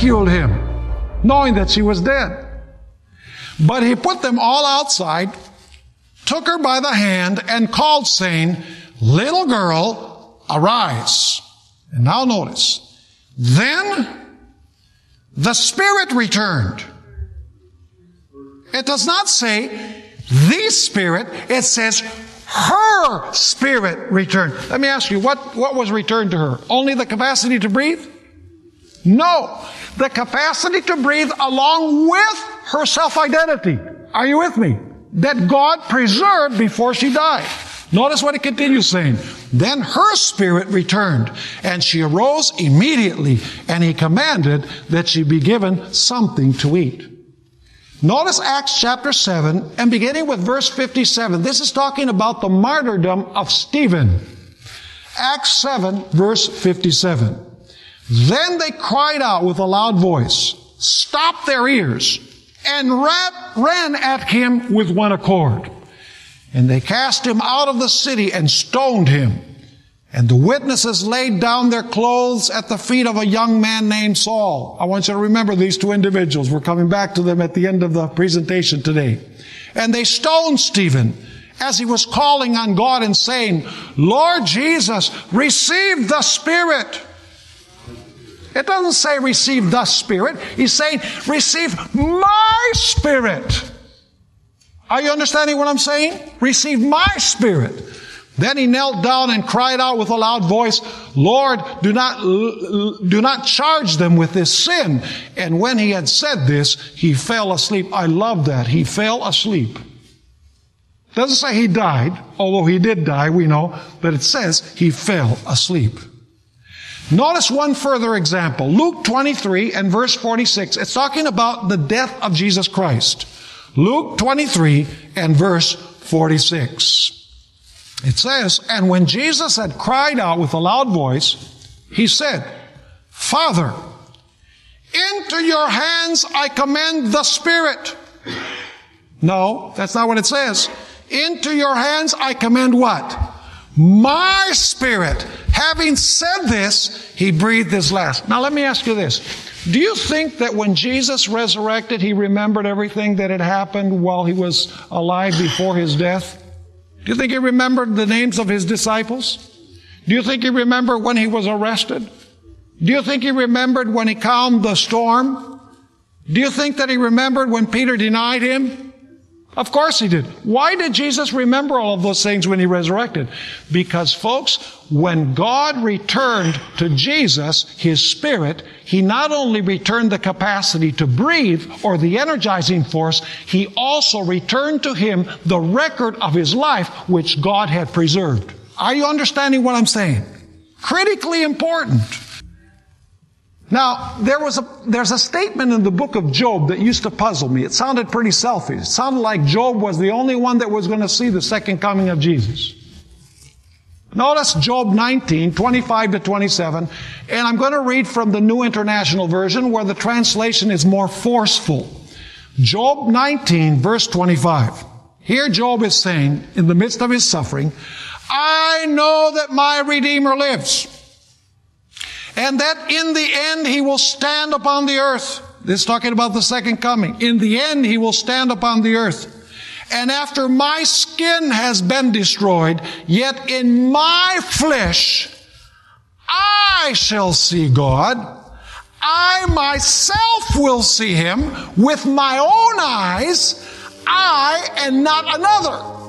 ridiculed him, knowing that she was dead. But he put them all outside, took her by the hand, and called, saying, Little girl, arise. And now notice, then the spirit returned. It does not say the spirit, it says her spirit returned. Let me ask you, what was returned to her? Only the capacity to breathe? No. The capacity to breathe along with her self-identity. Are you with me? That God preserved before she died. Notice what it continues saying. Then her spirit returned, and she arose immediately, and he commanded that she be given something to eat. Notice Acts chapter 7, and beginning with verse 57. This is talking about the martyrdom of Stephen. Acts 7, verse 57. Then they cried out with a loud voice, stopped their ears, and ran at him with one accord. And they cast him out of the city and stoned him. And the witnesses laid down their clothes at the feet of a young man named Saul. I want you to remember these two individuals. We're coming back to them at the end of the presentation today. And they stoned Stephen as he was calling on God and saying, Lord Jesus, receive the Spirit. It doesn't say receive the Spirit. He's saying receive my Spirit. Are you understanding what I'm saying? Receive my Spirit. Then he knelt down and cried out with a loud voice, Lord, do not charge them with this sin. And when he had said this, he fell asleep. I love that. He fell asleep. It doesn't say he died, although he did die, we know, but it says he fell asleep. Notice one further example. Luke 23 and verse 46. It's talking about the death of Jesus Christ. Luke 23 and verse 46. It says, and when Jesus had cried out with a loud voice, he said, Father, into your hands I commend the Spirit. No, that's not what it says. Into your hands I commend what? My spirit. Having said this, he breathed his last. Now let me ask you this. Do you think that when Jesus resurrected, he remembered everything that had happened while he was alive before his death? Do you think he remembered the names of his disciples? Do you think he remembered when he was arrested? Do you think he remembered when he calmed the storm? Do you think that he remembered when Peter denied him? Of course he did. Why did Jesus remember all of those things when he resurrected? Because, folks, when God returned to Jesus, his Spirit, he not only returned the capacity to breathe or the energizing force, he also returned to him the record of his life which God had preserved. Are you understanding what I'm saying? Critically important. Now, there's a statement in the book of Job that used to puzzle me. It sounded pretty selfish. It sounded like Job was the only one that was going to see the second coming of Jesus. Notice Job 19, 25 to 27, and I'm going to read from the New International Version where the translation is more forceful. Job 19, verse 25. Here Job is saying, in the midst of his suffering, I know that my Redeemer lives, and that in the end he will stand upon the earth. This is talking about the second coming. In the end he will stand upon the earth. And after my skin has been destroyed, yet in my flesh I shall see God. I myself will see him with my own eyes, I and not another.